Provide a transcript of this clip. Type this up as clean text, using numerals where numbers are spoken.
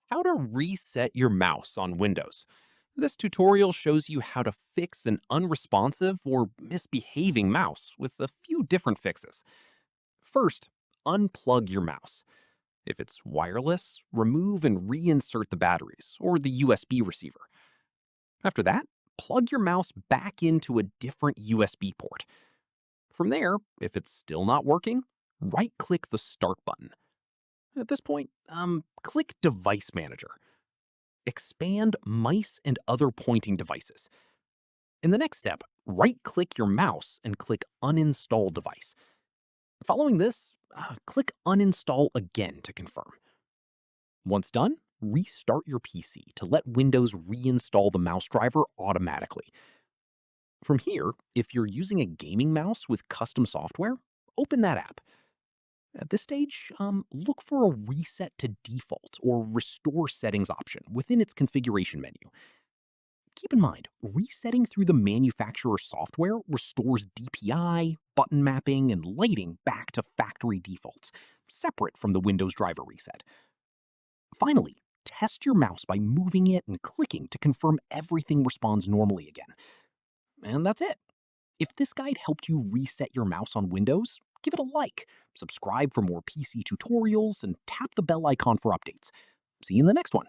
How to reset your mouse on Windows. This tutorial shows you how to fix an unresponsive or misbehaving mouse with a few different fixes. First, unplug your mouse. If it's wireless, remove and reinsert the batteries or the USB receiver. After that, plug your mouse back into a different USB port. From there, if it's still not working, right-click the Start button. At this point, click Device Manager. Expand mice and other pointing devices. In the next step, right-click your mouse and click Uninstall Device. Following this, click Uninstall again to confirm. Once done, restart your PC to let Windows reinstall the mouse driver automatically. From here, if you're using a gaming mouse with custom software, open that app. At this stage, look for a Reset to Default or Restore Settings option within its configuration menu. Keep in mind, resetting through the manufacturer's software restores DPI, button mapping, and lighting back to factory defaults, separate from the Windows driver reset. Finally, test your mouse by moving it and clicking to confirm everything responds normally again. And that's it. If this guide helped you reset your mouse on Windows, give it a like, subscribe for more PC tutorials, and tap the bell icon for updates. See you in the next one.